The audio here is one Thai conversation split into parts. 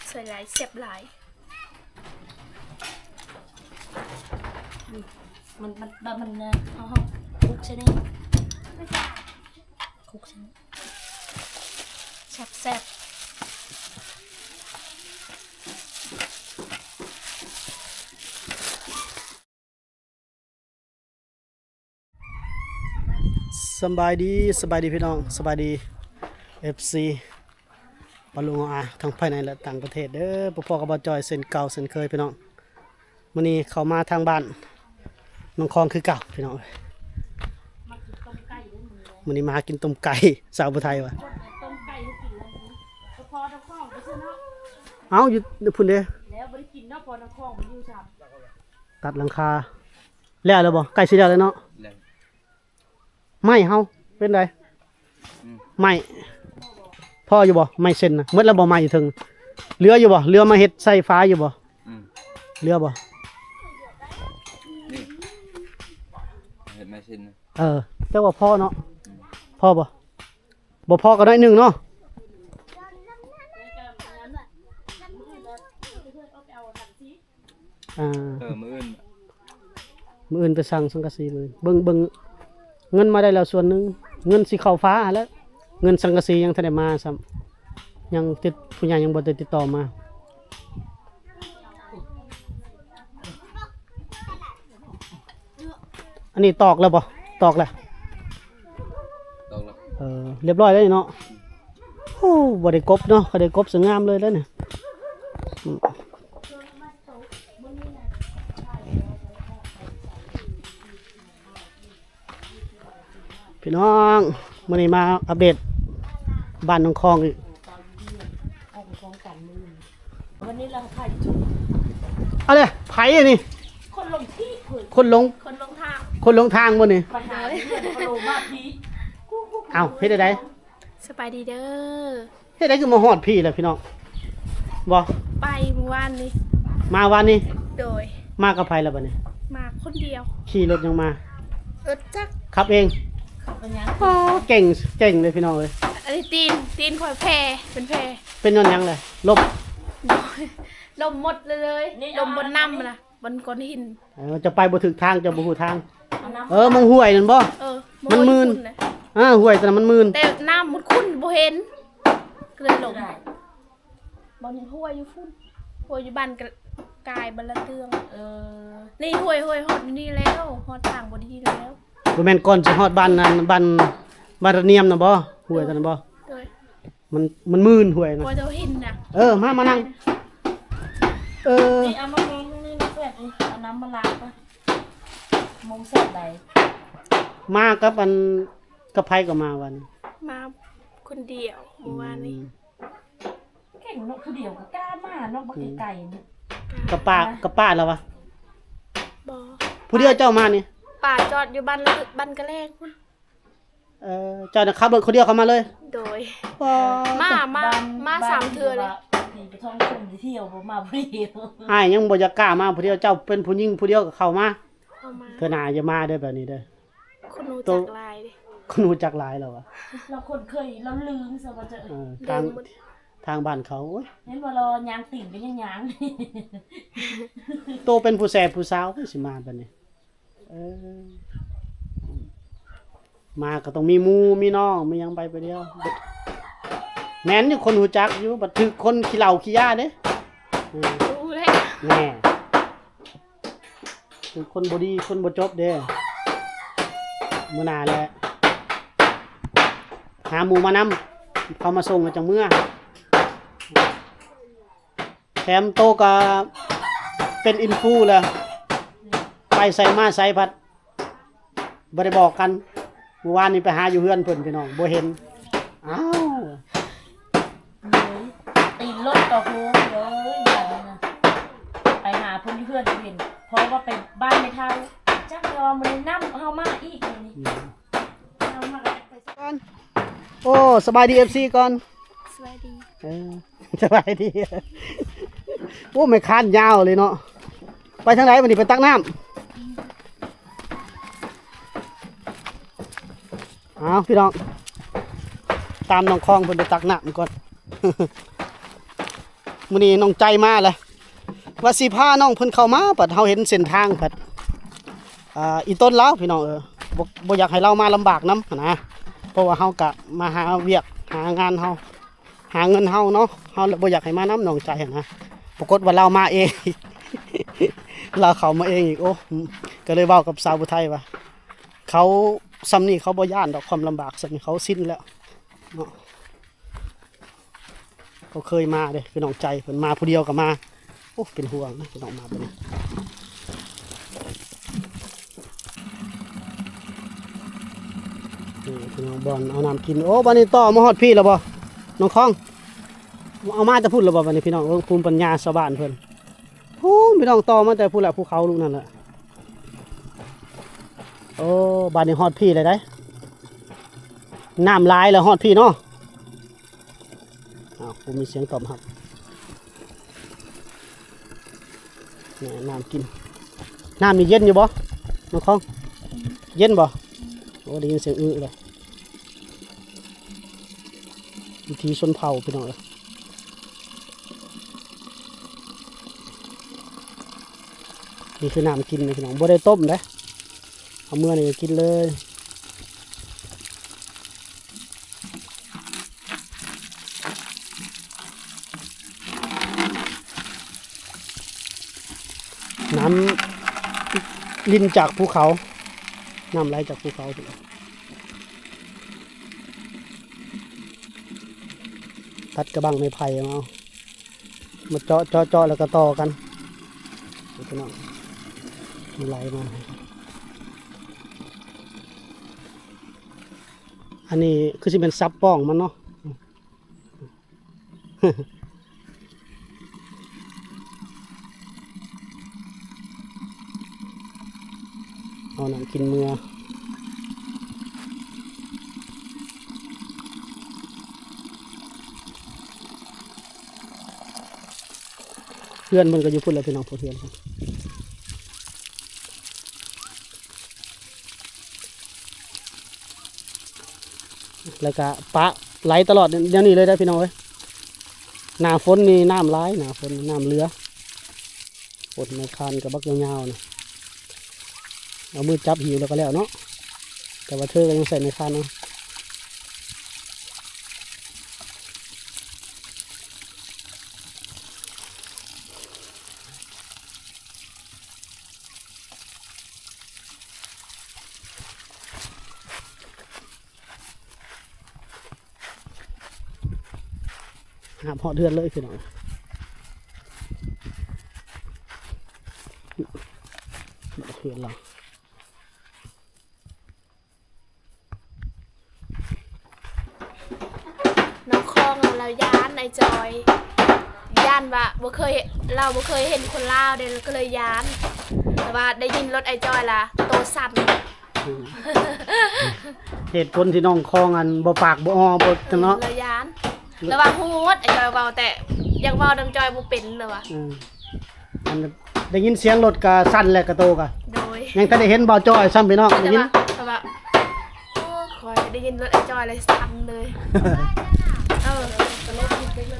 ใส่หลายเสียบหลายมันเขาคุกใช่ไหมคุกใช่ไหมแซ่บสบายดีพี่น้องสบายดี FC ปะลุงอาทั้งภายในและต่างประเทศเด้อพ่อๆกับบจอยเส้นเก่าเส้นเคยพี่น้องมื้อนี้เข้ามาทางบ้านน้องคลองคือเก่าพี่น้องมื้อนี้มากินต้มไก่สาวผู้ไทยวะต้มไก่ให้กินแล้วพอน้ำข้องไปซื้อเนาะเอ้าอยู่พุ่นเด้อแล้วไม่ได้กินเนาะพอน้ำข้องไปอยู่ซ้ำตัดหลังคาแล้วบ่ไก่สิแล้วเลยเนาะไม่เฮาเป็นไรไม่พ่ออยู่บ่ไม่เส้นนะมืดแล้วบ่ไม่อยู่ถึงเรืออยู่บ่เรือมาเฮ็ดใส่ฟ้าอยู่บ่เรือบ่นี่เห็นไหมชินเจ้าว่าพ่อเนาะพ่อบ่พ่อก็ได้หนึ่งเนาะมื้ออื่นไปสั่งสังกะสีมื้อเบิ่งเงินมาได้แล้วส่วนหนึงเงินสิเข้าฟ้าแล้วเงินสังกะสียังทันได้มาซ้ำยังติดผู้ใหญ่ยังบ่ได้ติดต่อมาอันนี้ตอกแล้วบ่ตอกแล้วเรียบร้อยแล้วเนาะโอ้บ่ได้กบเนาะก็ได้กบสวยงามเลยแล้วเนี่ยพี่น้องมื้อนี้มาอัปเดตบ้านน้องคลองอีกวันนี้เราถ่ายจุดอะไรไผอันนี้คนลงที่คนลงทางบ่นี่ปัญหาเพื่อนเขาลงมาพีเอ้าเฮ็ดได้สบายดีเด้อเฮ็ดได้คือมาฮอดพี่แหละพี่น้องบ่ไปเมื่อวานนี้มาวันนี้โดยมากับไผแล้วบัดนี้มาคนเดียวขี่รถยังมาจักขับเองอ๋อเก่งเลยพี่น้องเลยอันนี้ตีนคอยแพเป็นแพเป็นนอนยังเลยลบหมดเลยลมบนน้ำนะบนก้อนหินจะไปบ่ถึงทางจะบ่ฮู้ทางมันห่วยนั่นบ่มันมืนห่วยแต่มันมืนแต่น้ำมันขุ่นบ่เห็นก็เลยหลงบ่เห็นห่วยอยู่ฝุ่นห่วยอยู่บ้านกายบันละเตืองนี่ห่วยฮอดนี่แล้วฮอดทางบ่ดีแล้วบ่แม่นก่อนสิฮอดบ้านนั้นบ้านระเนียมน่ะบ่ห่วยตอนนั้นบ่มันมืนห่วยน่ะบ่เจ้าหินน่ะมานั่งนี่เอามามองนี่นะเพื่อนเอาน้ำมาล้างป่ะมงเสร็จไหนมากับกับไผก็มาวันมาคนเดียวเมื่อวานนี้เก่งนกผู้เดียวก็กล้ามากนกบักไก่กับป้าแล้ววะบ่ผู้เดียวเจ้ามานี่ป้าจอดอยู่บ้านกระแลงพุ่นเจ้าน่ะขับรถคนเดียวเข้ามาเลยโดยมา3เทื่อเลยไปท่องชมเที่ยวบ่มาผู้เดียวอ้ายยังบ่อยากกล้ามาผู้เดียวเจ้าเป็นผู้หญิงผู้เดียวก็เข้ามาเทื่อหน้าอย่ามาเด้อแบบนี้เด้อคนรู้จักหลายดิคนรู้จักหลายแล้ววะเราคนเคยเราลืมซะว่าจะทางบ้านเขาเห็นบ่รอยางติ่งเป็นยางโตเป็นผู้แสบผู้สาวสิมาบัดนี้มาก็ต้องมีหมู่มีน้องมีหยังไปเดียวแม่นอยู่คนรู้จักอยู่บัดถึกคนขี้เหล้าขี้ยาเด้รู้แล้วแน่คือคนบ่ดีคนบ่จบเด้มื้อหน้าแหละหาหมู่มานำเขามาส่งแล้วจังเมื่อแถมโตก็เป็นอินฟูแล้วไปใส่มาใส่พัดบ่ได้บอกกันเมื่อวานนี้ไปหาอยู่เฮือนเพิ่นพี่น้องบ่เห็นอ้าวตีนรถต่อโค้งเลยอย่างนั้นนะไปหาเพื่อนเห็นเพราะว่าไปบ้านไม่เท่าจักยอมมันน้ำเฮามาอีกนี่เฮามาไปก่อนโอ้สบายดี FC ก่อนสบายดีสบายดีโอ้ไม่คานยาวเลยเนาะไปทางไหนวันนี้ไปตักน้ำพี่น้องตามน้องคลองเพิ่นไปตักน้ำก่อน มื้อนี้น้องใจมาแล้วว่าสิพาน้องเพิ่นเข้ามาบัดเฮาเห็นเส้นทางบัดอีต้นแล้วพี่น้องบ่อยากให้เรามาลำบากนำนะเพราะว่าเฮาก็มาหาเวียกหางานเฮาหาเงินเฮาเนาะเฮาบ่อยากให้มาน้ำน้องใจนะปรากฏว่าเรามาเอง เราเข้ามาเองอีกโอ้ก็เลยเว้ากับสาวผู้ไทยว่าเขาซ้ำนี่เขาบ่ย่านดอกความลำบากซ้ำนี่เขาสิ้นแล้วเนาะเขาเคยมาเด้คือน้องใจเพิ่นมาผู้เดียวก็มาโอ้เป็นห่วงนะพี่น้องมาบัดนี้พี่น้องบอลเอาน้ำกินโอ้บัดนี้ต่อมาฮอดพี่แล้วบ่น้องคองเอามาจะพูดแล้วบ่บัดนี้พี่น้องภูมิปัญญาชาวบ้านเพิ่นโอ้พี่น้องต่อมาแต่ผู้ละภูเขาลูกนั่นแหละโอ้บัดนี้ฮอดพี่เลยได้น้ำลายแล้วฮอดพี่เนาะอ้าวผมมีเสียงตอบรับนี่น้ำกินน้ำมีเย็นอยู่บ่น้องคองเย็นบ่โอ้ได้ยินเสียงเลยวิธีชนเผ่าพี่น้องนี่คือน้ำกินนะพี่น้องบ่ได้ต้มนะเอาเมื่อนี่ก็กินเลยน้ำลิ้นจากภูเขาน้ำไหลจากภูเขาพี่น้องตัดกระบังไม้ไผ่มาเจาะแล้วก็ต่อกันพี่น้องมันไหลมาอันนี้คือสิเป็นซับป้องมันเนาะเอาหนังกินเมื่อเพื่อนมันก็อยู่พุ่นแล้วพี่น้องเพื่อนแล้วก็ปะไหลตลอดเดี๋ยวนี้เลยได้พี่น้องเว้ยหน้าฝนนี่น้ำไหลหน้าฝนน้ำเรือฝนในคันกับบักยาวๆนะเอามือจับหิวแล้วก็แล้วเนาะแต่ว่าเธอก็ยังใส่ในคันเนาะหาพอเดือนเลยพี่น้องเห็นเราน้องคองเราย้านไอจอยย้านว่าเราบ่เคยเห็นคนลาวเด้ก็เลยย้านแต่ว่าได้ยินรถไอจอยล่ะโตสั่น เหตุผลที่น้องคองอันบ่ปากบ่อ้อบ่จังเนาะเลยย้านแล้วว่าฮู้หมดไอจอยเว้าแต่ยังเว้าดังจอยบ่เป็นเลยว่ะอันได้ยินเสียงรถก็สั่นแล้วก็โตก็โดยยังทันได้เห็นบ่าวจ้อยซ้ำพี่น้องได้ยินแต่ว่าโอ้คอยได้ยินรถไอจอยเลยสั่นเลยตลกจริงๆเลย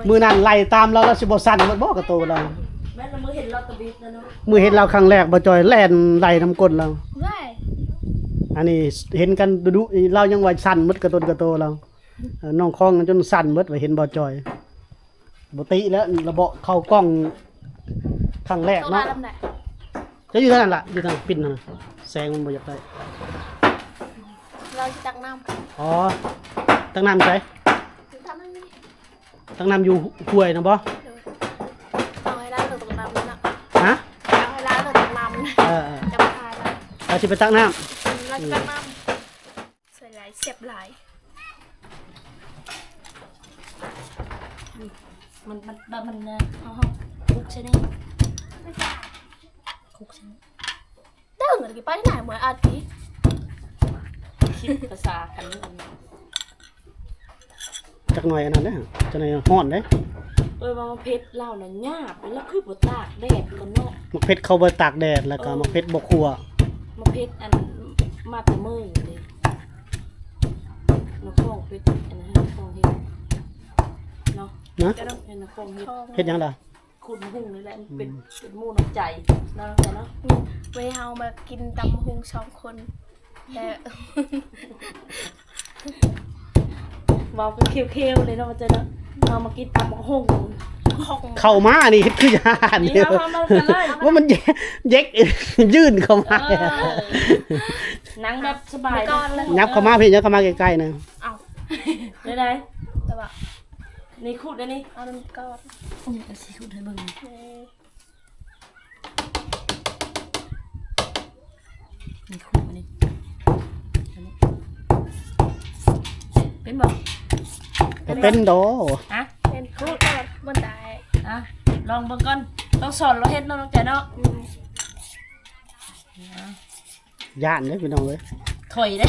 มื้อนั้นไล่ตามเราแล้วสิบ่สั่นมันบ่ก็โตเราแม่ละมือเห็นเราตะบิดนะเนาะมื้อเห็นเราครั้งแรกบ่าวจ้อยแล่นไล่น้ำก้นเราว้ายอันนี้เห็นกันดุๆเรายังว่าสั่นหมดกระโตเราน้องคองจนสั่นหมดว่าเห็นบ่าวจ้อยบ่ติแล้วระเบาะเข้ากล้องครั้งแรกเนาะจะอยู่เท่านั้นล่ะอยู่ทางปิ่นน่ะแสงมันบ่อยากได้เราจะตักน้ำอ๋อตักน้ำใส่ตักน้ำอยู่ห้วยนะบ่เอาให้ร้านเราตักน้ำนะฮะเอาให้ร้านเราตักน้ำจะมาทายแล้วเราสิไปตักน้ำเราจะตักน้ำใส่หลายเสียบหลายมันนะคุกใช่ไหมคุกใช่ไหมได้เหมือนกี่ป้ายไหนเหมือนอาทิตย์คิดภาษากันนี่จักหน่อยอันนั้นเด้อจักหน่อยฮ้อนเด้ว่าเพชรเล่าน่ะหยาบแล้วคือบ่ตากแดดกันเนาะมะเพชรเขาบ่ตากแดดแล้วก็มะเพชรบ่คั่วมะเพชรอันมาแต่มื้อเลยมะข้องเพชรอันนั้นข้องเฮ็ด นะ จะต้อง เห็นนะโป่งเฮ็ด ทอง เฮ็ดหยังล่ะ ขุดหุ่งนี่แหละมันเป็นหมู่น้ำใจเนาะเนาะ ไว้เฮามากินตำหุง2 คนแต่ เว้าเป็นเคี้ยวๆเลยเนาะมันจะเนาะเอามากินตำบักหุ่ง ของ เข้ามานี่เฮ็ดคือยาน นี่ เดียว เอามากันเลย ว่ามันเย็กยื่นเข้ามา นั่งแบบสบาย ก่อนเลย ยับเข้ามาพี่ยับเข้ามาใกล้ๆนะ เอา ได้ แต่ว่า นี่ขุดได้นี่ เอาน้ำก้อน เอาสิขุดให้เบิ่ง นี่ นี่ขุดมานี่อันนี้เป็นบ่ เป็นโด ฮะ เป็นข้าวก้อนบนได้ อ่ะลองเบิ่งก่อนต้องสอนเราเฮ็ดเนาะน้องใจเนาะ ย่านเด้อพี่น้องเอ้ย ถอยเด้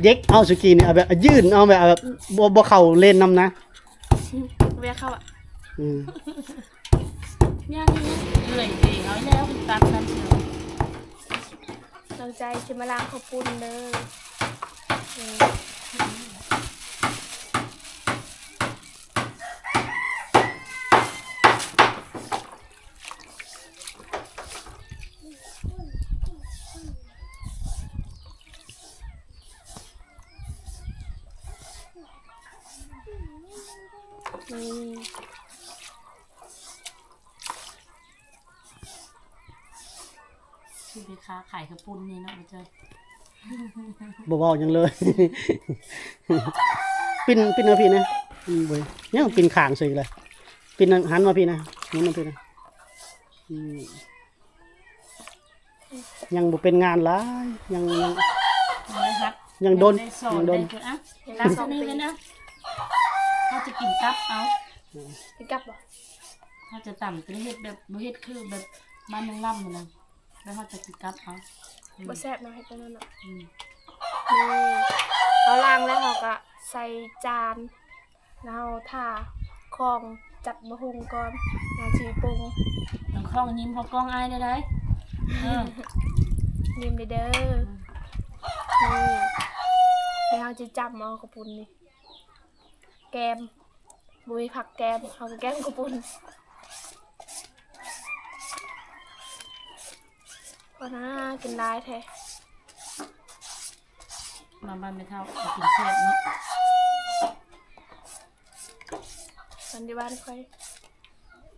เย็กเอาสุกี้นี่เอาแบบยื่นเอาแบบบ่เข้าเลนนำนะ เวียเข้าอ่ะ อืม ย่างนี่เอื่อยเองเอาแล้วตัดนั่นเชียว ตั้งใจจะมาล้างข้าวปุ้นเด้อ นี่ ที่ไปค้าขายกระปุ้นนี่เนาะมันจะ บ่เว้าหยังเลย ปิ่นเอาพี่นะบ่ยังปิ่นข้างใส่เลยปิ่นหันมาพี่นะหมุนมาพี่นะอืมยังบ่เป็นงานหลายยัง ได้ครับ ยังโดน ได้สอน ยังโด ได้ น คืออ่ะรักสนี่เลยนะเขาจะกินกับเอา เป็นกลับบ่ เขาจะต่ำตัวเฮ็ดแบบบ่เฮ็ดคือแบบมันยังล่ำอยู่นะแล้วเขาจะกินกับเอา บ่แซ่บเนาะให้เป็นนั่นเนาะ อืม นี่เราล้างแล้วเราก็ใส่จานแล้วเราท่าของจัดมะฮุงก่อนนาชีปรุง น้องคล้องยิ้มเขากล้องอายได้ได้เออ นิ่มเด้อนี่แล้วเราจะจับเอากระปุนนี่แกมบุยผักแกมเอาแกมกระปุนพอนะกินได้แท้ มาบ้านไม่เท่าเอากินแซ่บเนาะ มันที่บ้านค่อย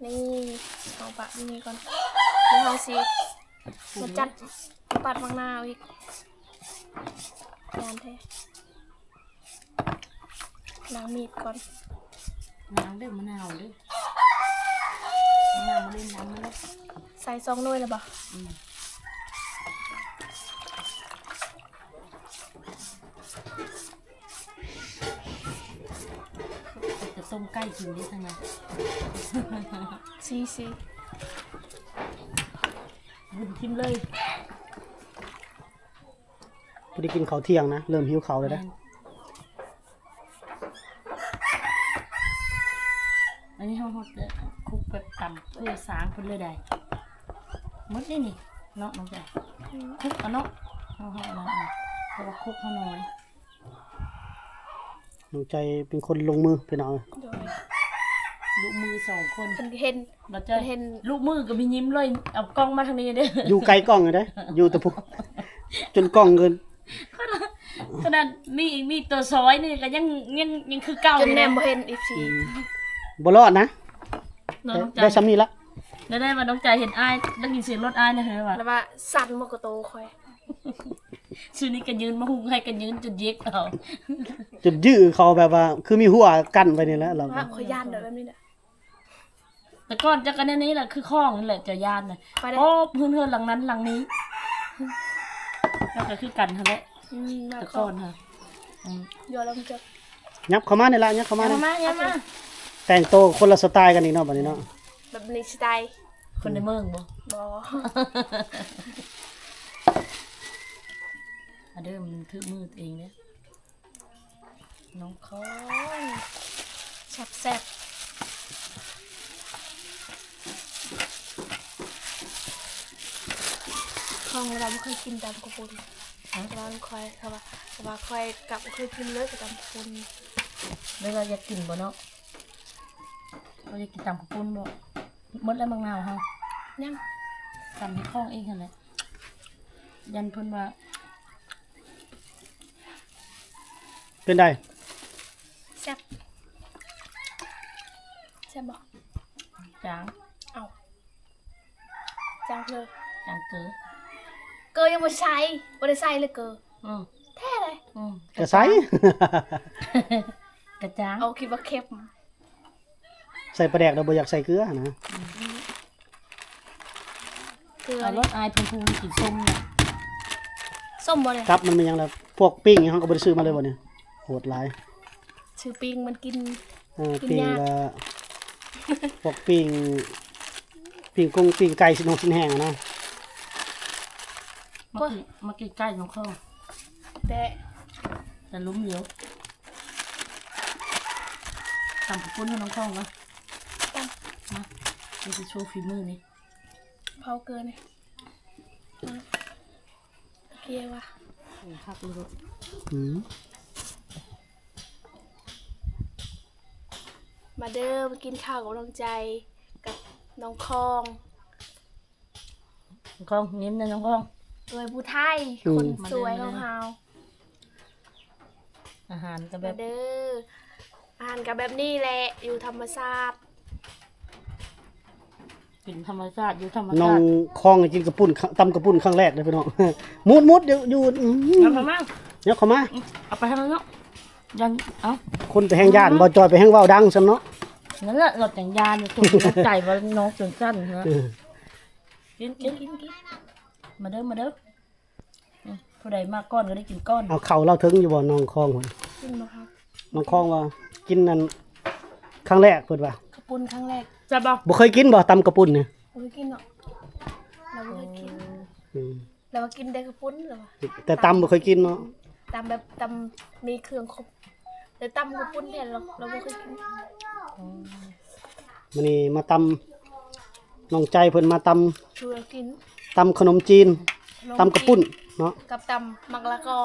นี่เอาปะนี่ก่อนแล้วเราสิมาจัดปัดบางหน้าเอาอีกงานแท้ล้างมีดก่อน น้ำเด้อมะนาวเด้อมะนาวมาเล่นน้ำมาเลย ใส่ซองด้วยเลยบ่ จะต้มไก่กินได้ทั้งนั้น ซี บุญทิมเลย พอดีกินข้าวเที่ยงนะเริ่มหิวข้าวแล้วนะ อันนี้เขาจะคลุกแบบต่ำเพื่อสางเพื่อเลยได้มดนี่นี่เนาะน้องจ๋าคลุกเอาเนาะเอาเอาเอาเอาเพราะว่าคลุกเขาน้อย น้องใจเป็นคนลงมือพี่น้อง โดย ลูกมือสองคน เพิ่นเห็น เราจะ เห็น ลูกมือก็มียิ้มเลยเอากล้องมาทางนี้เด้อ อยู่ไกลกล้องเลยนะอยู่แต่พวกจนกล้องเกิน ขนาดมีตัวซอยนี่ก็ยังคือเก่า จน อยู่ แน นะ มบ่เห็นอีกที บ่รอดนะ น้องใจ ได้ซ้ำนี้ละ ได้มาน้องใจเห็นอ้ายได้ยินเสียงรถอ้ายนะเฮ้ยว่ะ แล้วว่าสั่นมากระโตค่อย ชื่อนี้กันยืนมาหุงให้กันยืนจนเย็กเอา จนยื้อเขาแบบว่า คือมีหัวกั้นไปนี่แหละเราก็ ว่าค่อยย่านเด้อแบบนี้น่ะ แต่ก่อนจะกันนี้แหละคือข้องนี่แหละจะยานน่ะ ไปได้ โอ้เพื่อนหลังนั้นหลังนี้แล้วก็คือกันหั่นแหละ มา แต่ ก่ ก่ อ อน นค่ะ เดี๋ยวเราจะ ยับเข้ามานี่ละยับเข้ามา มา นี่ มาอย่ามา แต่งตัวคนละสไตล์กันอีกเนาะบัดนี้เนาะ แบบนี้สไตล์ คนในเมืองบ่ บ่ อันเดิมมันคือมือตัวเองเนี่ยน้องคอ แซ่บของเราไม่เคยกินตำกระปุนแต่ว่าค่อยเขาว่าค่อยกลับเคยกินเลยกับตำกระปุน แล้วเราจะกินบ่เนาะเราจะกินตำข้าวปุ้นบ่หมดแล้วบางนาวเฮา ยัง ตำให้คล่องเองหั่นแหละยันเพิ่นว่า เป็นได้ แซ่บแซ่บบ่ จาง เอาจางเลย จางเกลือ เกอยังบ่ใช้บ่ได้ใส่เลยเกอ อืม แท้เลย อืม กระใส กระจาง เอาคิดว่าเค็ม ใส่ปลาแดกเราบ่อยากใส่เกลือนะ เกลือ เอารสอายเพิ่นพูกินส้มเนี่ย ส้มบ่เลย ครับมันเป็นหยังล่ะพวกปิ้งนี่เฮาก็บ่ได้ซื้อมาเลยบ่เนี่ยโหดหลาย ชื่อปิงมันกิน กิน ปิ้ง ยาก ก็พวกปิ้งกุ้งปิ้งไก่สินองสินแห้งอะนะ มากินใกล้น้องข้าว แต่ แต่ลุ้มเดียวตำข้าวปุ้นให้น้องข้าวนะมาเราจะโชว์ฝีมือนี่ เผาเกลือนี่โอเคว่ะ คักเลย อืม มาเด้อมากินข้าวกับน้องใจกับน้องคอง น้องข้าวนิ้มนะน้องข้าว โดยผู้ไทยคนสวยของเฮา อาหารก็แบ มา บ เด้ออาหารกับแบบนี้แหละอยู่ธรรมชาติ กินธรรมชาติอยู่ธรรม น้อ ชาง ติ คองกินกระปุ่นตำกระปุ่นครั้งแรกเลยพี่น้อง มุดเดี๋ยวอยู่ เอามามา เดี๋ยวเข้ามา เอาไปให้มันเนาะยันเอา คนไปแห้งย่านบ่จอยไปแห้งเว้าดังซำเนาะ นั่นแหละหลอดจังยานถูกน้องใจว่าน้องจนสั้นเหรอ เออ กินกินกินกินมาเด้อมาเด้อผู้ใดมาก้อนก็ได้กินก้อน เอาเข่าเราถึงอยู่บ่น้องคองพุ่น กินบ่ครับ น้องคองว่ากินนั่นครั้งแรกเพิ่นว่า ขปุ่นครั้งแรก จะบอก บ่เคยกินบ่ตำกระปุ่นเนี่ย บ่เคยกินเนาะเราบ่เคยกิน อืม เราว่ากินได้ขปุ่นเหรอวะ แต่ตำบ่เคยกินเนาะ ตำแบบตำมีเครื่องครบแต่ตำขปุ่นแทนเราบ่เคยกิน มื้อนี้มาตำน้องใจเพิ่นมาต ชูเรากิน ำตำขนมจีน ขนม ตำกระปุ่นเนาะ กับตำมักละกอ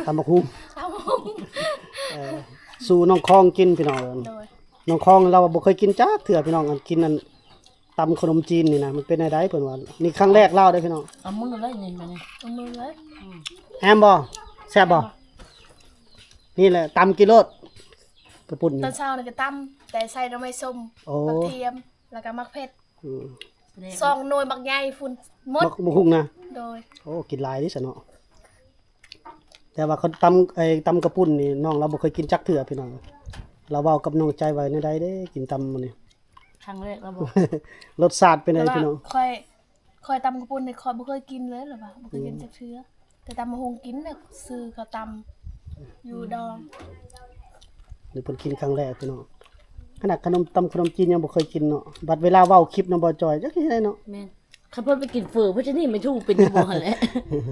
ตำบักหุ่ง ตำ สู่น้องคองกินพี่น้อง โดย น้องคองเราบ่เคยกินจักเทื่อพี่น้องอันกินนั่นตำขนมจีนนี่นะมันเป็นไดเพิ่นว่านี่ครั้งแรกเล่าได้อพี่น้อง เอามือเลยนี่มาเนี่ย เอามือเลย แอมบ่แซ่บบ่นี่แหละตำกิโลดกระปุ่น ต นี่ อนเช้านี่ก็ตำแต่ใส่น้ำไม่ส้ม โอ้ กระเทียมแล้วก็มักเผ็ด อืม ซองหน่วยบักใหญ่ฝุ่นหมด บักหุ่งนะ โดย โอ้กินหลายดิซะเนาะแต่ว่าเขาตำกระปุ่นนี่น้องเราบ่เคยกินจักเทื่อพี่น้องเราเว้ากับน้องใจไว้ในใดเด้กินตำมื้อนี้ ครั้งแรกแล้วบอก รสชาติเป็นไง แต่ว่า พี่น้อง ค่อยตำกระปุนนี่ค่อยบ่เคยกินเลยหรอวะบ่เคยกินจักเทื่อแต่ตำมะฮงกินน่ะซื้อเขาตำอยู่ดอง นี่เพิ่นกินครั้งแรกพี่น้องขนาดตำขนมจีนยังบ่เคยกินเนาะบัดเวลาเว้าคลิปนำบ่จอยจักสิได้เนาะ แม่นข้าพเจ้าไปกินเฟอเพื่อจะนี่ไม่ถูกเป็นอยู่บ่หั่นแหละ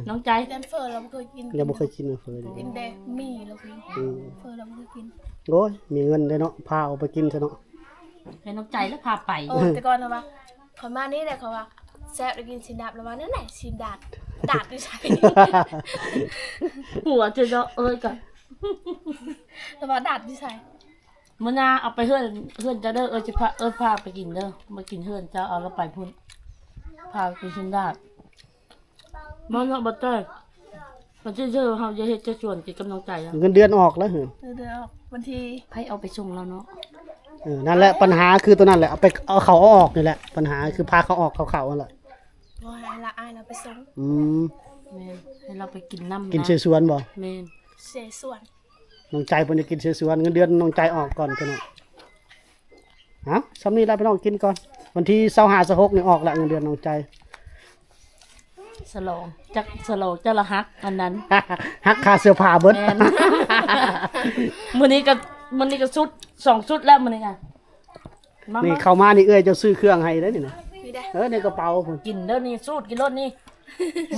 น้องใจ แดนเฟอร์เราบ่เคยกิน ยังบ่เคยกินเลยเฟย กินแต่หมี่เรากิน อืม เฟอร์เราบ่เคยกิน โอ้ยมีเงินได้เนาะพาเอาไปกินซะเนาะ ให้น้องใจแล้วพาไป โอ้แต่ก่อนเขาว่าเขามานี่แหละเขาว่าแซ่บได้กินชินดาบแล้วว่านั่นไหนชินดาดดาดด้วยใช่ หัวจะเนาะเอ้ยก่อน แล้วว่าดาดด้วยใช่ มื้อหน้าเอาไปเฮือนจะเด้อจะพาไปกินเด้อมากินเฮือนเจ้าเอาแล้วไปพุ่นพาไปชินดาดบ่เนาะบ่ต้อยมันจะเจอเฮาจะเฮ็ดจะชวนกินกับน้องใจแล้ว เงินเดือนออกแล้วเหรอ เดี๋ยววันที่ ไผเอาไปส่งแล้วเนาะ นั่นแหละปัญหาคือตัวนั้นแหละเอาเขาออกนี่แหละปัญหาคือพาเขาออกเขานั่นแหละ บ่ให้ละอายเราไปส่ง อืม แม่นให้เราไปกินน้ำ กินเสสวนบ่ แม่น เสียส่วน น้องใจเพิ่นจะกินเสสวนเงินเดือนน้องใจออกก่อนพี่น้องฮะซ้ำนี้แล้วพี่น้องกินก่อนวันที่25 26นี่ออกละเงินเดือนน้องใจ สลองจะละฮักอันนั้น หักค่าเสื้อผ้าเบิด แม่น มื้อนี้ก็สุด2สุดแล้วมื้อนี้กันมา นี่ มา เข้ามานี่เอ้ยเจะซื้อเครื่องให้ได้อนี่นะ มีได้ ในกระเป๋าพุ่น กินเด้อนี่สูตรกินรสนี่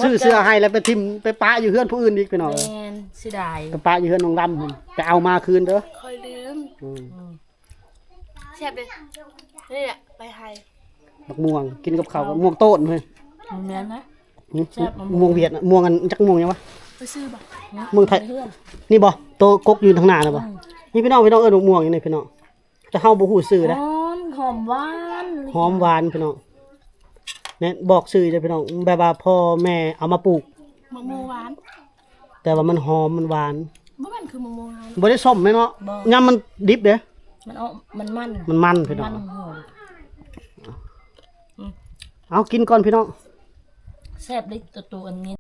ซื้อเสื้อให้แล้วไปทิมไปปะอยู่เฮือนผู้อื่นอีกพี่น้อง แม่นเสิดาย ไปปะอยู่เฮือนน้องลำพุ่นไปเอามาคืนเด้อ คอยลืม อืม แซ่บเลยนี่แหละไปไทย บักม่วงกินกับข้าวกับม่วงโต้นเฮ้ย มันแม่นนะ อืม แซ่บมะม่วง ม่วงเวียดน่ะม่วงอันจักม่วงยังวะ ไปซื้อบ่ เมืองไทย เพื่อน นี่บ่โตกกอยู่ทางหน้าน่ะบ่ แ นี่พี่น้องเอิ้นม่วงอย่างนี้พี่น้องแต่เฮาบ่ฮู้ชื่อนะ หอมหวาน หอมหวานพี่น้องเนี่ยบอกชื่อจ้ะพี่น้องแบบว่าพ่อแม่เอามาปลูก มะม่วงหวาน แต่ว่ามันหอมมันหวาน บ่แม่นคือมะม่วงหวาน บ่ได้ส้มแม่เนาะยามมันดิบเด้ มันเอามันมัน มันพี่น้อง มันหอม เอากินก่อนพี่น้อง แซ่บเลยตัวอันนี้